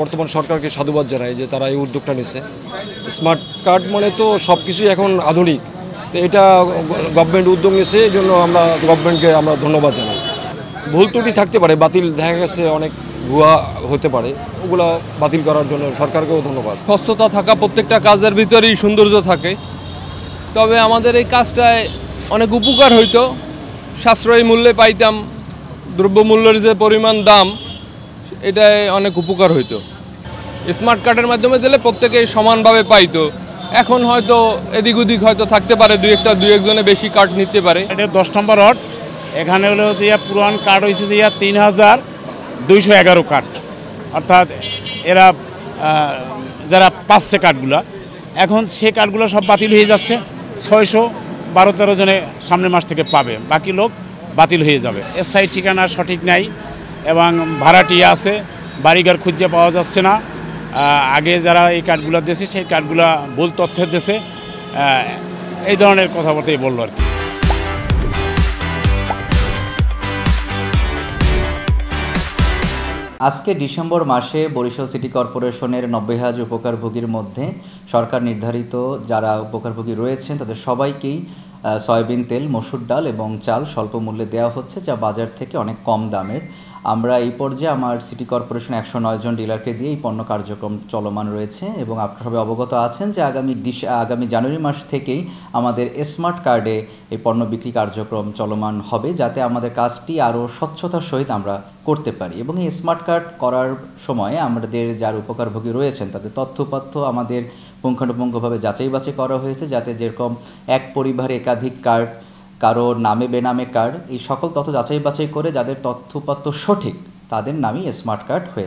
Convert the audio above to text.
বর্তমান সরকারকে সাধুবাদ জানাই যে তারা এই উদ্যোগটা নিচ্ছে। স্মার্ট কার্ড মানে তো সব কিছুই এখন আধুনিক, তো এটা গভর্নমেন্ট উদ্যোগ নিচ্ছে, এই জন্য আমরা গভর্নমেন্টকে আমরা ধন্যবাদ জানাই। ভুল ত্রুটি থাকতে পারে, বাতিল দেখা গেছে অনেক ভুয়া হতে পারে, ওগুলো বাতিল করার জন্য সরকারকেও ধন্যবাদ। স্বচ্ছতা থাকা প্রত্যেকটা কাজের ভিতরেই সৌন্দর্য থাকে, তবে আমাদের এই কাজটায় অনেক উপকার হইতো, সাশ্রয়ী মূল্যে পাইতাম, দ্রব্যমূল্যের যে পরিমাণ দাম এটায় অনেক উপকার হইতো। স্মার্ট কার্ডের মাধ্যমে দিলে প্রত্যেকেই সমানভাবে পাইতো। এখন হয়তো এদিক ওদিক হয়তো থাকতে পারে, দুই একজনে বেশি কার্ড নিতে পারে। এটা 10 নম্বর ওয়ার্ড। এখানে হলো যে পুরান কার্ড হয়েছে যে 3211 কার্ড, অর্থাৎ এরা যারা পাচ্ছে কার্ডগুলা, এখন সে কার্ডগুলো সব বাতিল হয়ে যাচ্ছে। 612-13 জনে সামনের মাস থেকে পাবে, বাকি লোক বাতিল হয়ে যাবে। স্থায়ী ঠিকানা সঠিক নাই এবং ভাড়াটিয়া আছে, বাড়িঘর খুঁজে পাওয়া যাচ্ছে না। আগে যারা এই কার্ডগুলো দিয়েছে সেই কার্ডগুলো ভুল তথ্যের দিয়েছে, এই ধরনের কথাবার্তাই বললো আর কি। আজকে ডিসেম্বর মাসে বরিশাল সিটি কর্পোরেশনের 90,000 উপকারভোগীর মধ্যে সরকার নির্ধারিত যারা উপকারভোগী রয়েছেন তাদের সবাইকেই সয়াবিন তেল, মসুর ডাল এবং চাল স্বল্প মূল্যে দেওয়া হচ্ছে, যা বাজার থেকে অনেক কম দামের। আমরা এই পর্যায়ে আমার সিটি কর্পোরেশন 109 জন ডিলারকে দিয়ে এই পণ্য কার্যক্রম চলমান রয়েছে এবং আপনারা সবাই অবগত আছেন যে আগামী জানুয়ারি মাস থেকেই আমাদের স্মার্ট কার্ডে এই পণ্য বিক্রি কার্যক্রম চলমান হবে, যাতে আমাদের কাজটি আরও স্বচ্ছতার সহিত আমরা করতে পারি। এবং এই স্মার্ট কার্ড করার সময় আমাদের যারা উপকারভোগী রয়েছেন তাদের তথ্যপাত্য আমাদের পুঙ্খানুপুঙ্খভাবে যাচাই বাছাই করা হয়েছে, যাতে যেরকম এক পরিবারে একাধিক কার্ড, কারো নামে বেনামে কার্ড, এই সকল তথ্য যাচাই বাছাই করে যাদের তথ্যপাত্য সঠিক তাদের নামই স্মার্ট কার্ড হয়েছে।